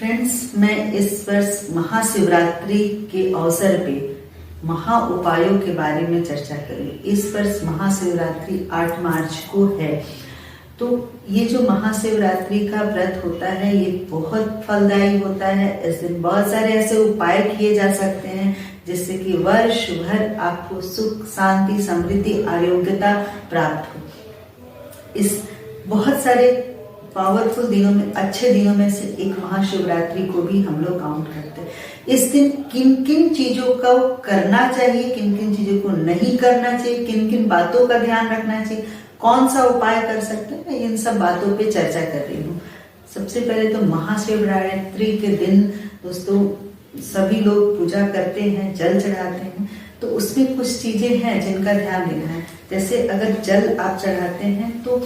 Friends, मैं इस वर्ष महाशिवरात्रि के अवसर पे महा उपायों के बारे में चर्चा करूंगी। इस वर्ष महाशिवरात्रि 8 मार्च को है। तो ये जो महाशिवरात्रि का व्रत होता है ये बहुत फलदायी होता है। इस दिन बहुत सारे ऐसे उपाय किए जा सकते हैं जिससे कि वर्ष भर आपको सुख, शांति, समृद्धि, आरोग्यता प्राप्त हो। इस बहुत सारे पावरफुल दिनों में, अच्छे दिनों में से एक महाशिवरात्रि को भी हम लोग काउंट करते हैं। इस दिन किन किन चीजों को करना चाहिए, किन किन चीजों को नहीं करना चाहिए, किन किन बातों का ध्यान रखना चाहिए, कौन सा उपाय कर सकते हैं, मैं इन सब बातों पे चर्चा कर रही हूँ। सबसे पहले तो महाशिवरात्रि के दिन दोस्तों सभी लोग पूजा करते हैं, जल चढ़ाते हैं। तो उसमें कुछ चीजें हैं जिनका ध्यान देना है। जैसे अगर जल आप चढ़ाते हैं तो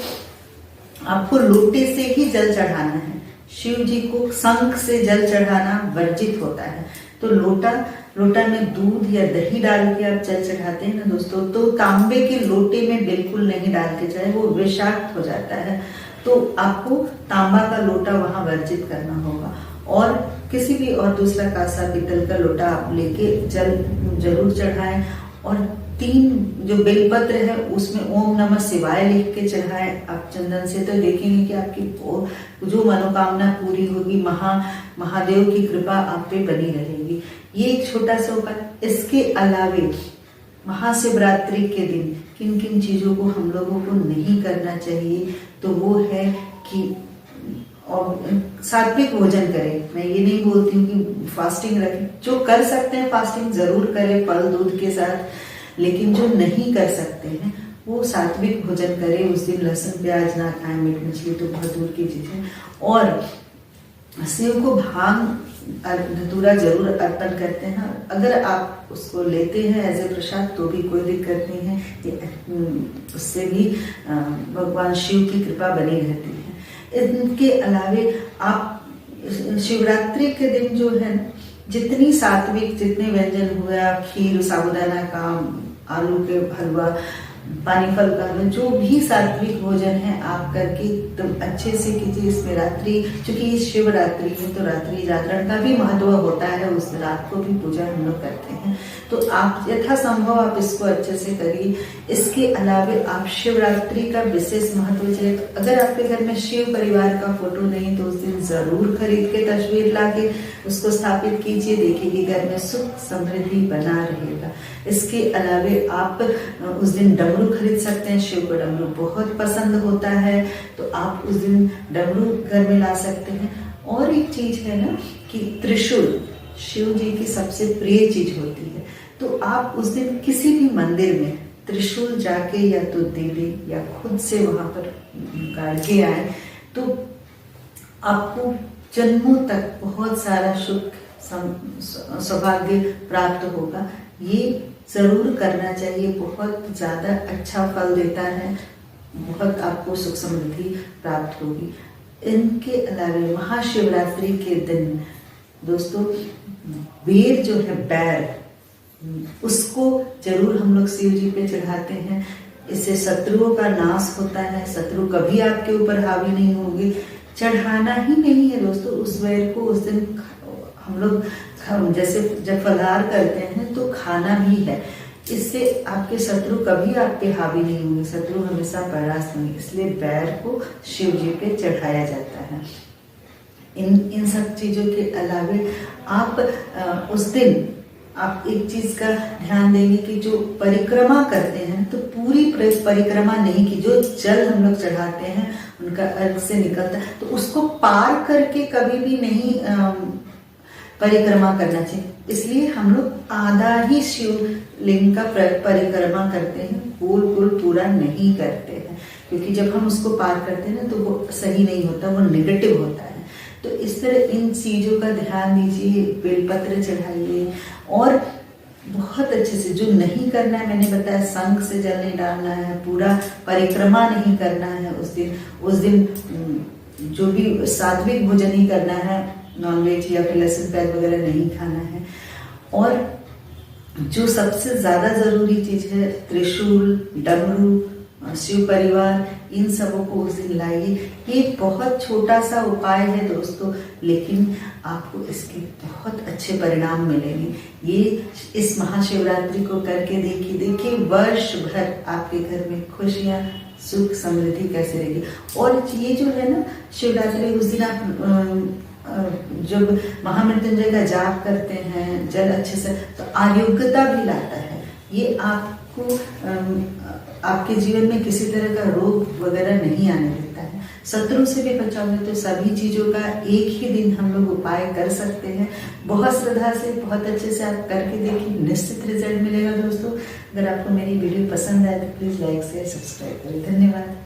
आपको लोटे से ही जल चढ़ाना है। शिव जी को शंख से जल चढ़ाना वर्जित होता है। तो लोटा में दूध या दही डाल के आप जल चढ़ाते हैं ना दोस्तों, तो तांबे के लोटे में बिल्कुल नहीं डाल के जाए, वो विषाक्त हो जाता है। तो आपको तांबा का लोटा वहां वर्जित करना होगा और किसी भी और दूसरा कांसा पीतल का लोटा आप लेके जल जरूर चढ़ाएं। और 3 जो बेलपत्र है उसमें ओम नमः शिवाय लिख के चढ़ाएं आप चंदन से। तो देखेंगे कि आपकी जो मनोकामना पूरी होगी, महादेव की कृपा आप पे बनी रहेगी। ये एक छोटा सा उपाय। इसके अलावे महाशिवरात्रि के दिन किन किन चीजों को हम लोगों को नहीं करना चाहिए, तो वो है कि और सात्विक भोजन करें। मैं ये नहीं बोलती हूँ कि फास्टिंग रखें, जो कर सकते हैं फास्टिंग जरूर करें फल दूध के साथ, लेकिन जो नहीं कर सकते हैं वो सात्विक भोजन करें। उस दिन लहसुन प्याज ना खाएं, मीट मछली तो बहुत दूर की चीज है। और शिव को भांग धतूरा जरूर अर्पण करते हैं। अगर आप उसको लेते हैं एज ए प्रसाद तो भी कोई दिक्कत नहीं है, उससे भी भगवान शिव की कृपा बनी रहती है। इनके अलावे आप शिवरात्रि के दिन जो है जितनी सात्विक जितने व्यंजन हुए, खीर, साबूदाना का, आलू के हलवा, पानी फल का, जो भी सात्विक भोजन है आप करके एकदम अच्छे से कीजिए। इसमें रात्रि, चूंकि ये शिवरात्रि है तो रात्रि जागरण का भी महत्व होता है। उस रात को भी पूजा हम लोग करते हैं। तो आप यथासंभव आप इसको अच्छे से करिए। इसके अलावे आप शिवरात्रि का विशेष महत्व चाहिए तो अगर आपके घर में शिव परिवार का फोटो नहीं तो उस दिन जरूर खरीद के तस्वीर लाके उसको स्थापित कीजिए। देखिए घर में सुख समृद्धि बना रहेगा। इसके अलावे आप उस दिन डमरू खरीद सकते हैं। शिव को डमरू बहुत पसंद होता है तो आप उस दिन डमरू घर में ला सकते हैं। और एक चीज है ना कि त्रिशूल शिव जी की सबसे प्रिय चीज होती है। तो आप उस दिन किसी भी मंदिर में त्रिशूल जाके या तो दे दें या खुद से वहां पर गाड़ के आए तो आपको जन्मों तक बहुत सारा सुख सौभाग्य प्राप्त होगा। ये जरूर करना चाहिए, बहुत ज्यादा अच्छा फल देता है, बहुत आपको सुख समृद्धि प्राप्त होगी। इनके अलावा महाशिवरात्रि के दिन दोस्तों बेर जो है, बैर, उसको जरूर हम लोग शिव जी पे चढ़ाते हैं। इससे शत्रुओं का नाश होता है, शत्रु कभी आपके ऊपर हावी नहीं होंगे। चढ़ाना ही नहीं है दोस्तों उस बैर को, उस दिन हम लोग जैसे जब फलाहार करते हैं तो खाना भी है। इससे आपके शत्रु कभी आप पे हावी नहीं होंगे, शत्रु हमेशा परास्त होंगे। इसलिए बैर को शिव जी पे चढ़ाया जाता है। इन सब चीजों के अलावे आप उस दिन आप एक चीज का ध्यान देंगे कि जो परिक्रमा करते हैं तो पूरी परिक्रमा नहीं की, जो जल हम लोग चढ़ाते हैं उनका अर्घ से निकलता है तो उसको पार करके कभी भी नहीं परिक्रमा करना चाहिए। इसलिए हम लोग आधा ही शिवलिंग का परिक्रमा करते हैं, गोल गोल पूरा नहीं करते हैं, क्योंकि जब हम उसको पार करते हैं ना तो वो सही नहीं होता, वो नेगेटिव होता है। तो इस तरह इन चीजों का ध्यान दीजिए, बेलपत्र चढ़ाइए और बहुत अच्छे से जो नहीं करना है, मैंने बताया शंख से जल नहीं डालना है, पूरा परिक्रमा नहीं करना है उस दिन जो भी सात्विक भोजन ही करना है, नॉनवेज या फिर लहसुन प्याज वगैरह नहीं खाना है। और जो सबसे ज्यादा जरूरी चीज है त्रिशूल, डमरू शिव परिवार, इन सबों को उस दिन लाइए। ये बहुत छोटा सा उपाय है दोस्तों, लेकिन आपको इसके बहुत अच्छे परिणाम मिलेंगे। ये इस महाशिवरात्रि को करके देखिए वर्ष भर आपके घर में खुशियां, सुख, समृद्धि कैसे रहेगी। और ये जो है ना शिवरात्रि, उस दिन आप जब महामृत्युंजय का जाप करते हैं जल अच्छे से, तो आरोग्यता भी लाता है। ये आपको आपके जीवन में किसी तरह का रोग वगैरह नहीं आने देता है, शत्रु से भी बचाओगे। तो सभी चीजों का एक ही दिन हम लोग उपाय कर सकते हैं। बहुत श्रद्धा से, बहुत अच्छे से आप करके देखिए, निश्चित रिजल्ट मिलेगा दोस्तों। अगर आपको मेरी वीडियो पसंद आए तो प्लीज लाइक शेयर सब्सक्राइब करें। धन्यवाद।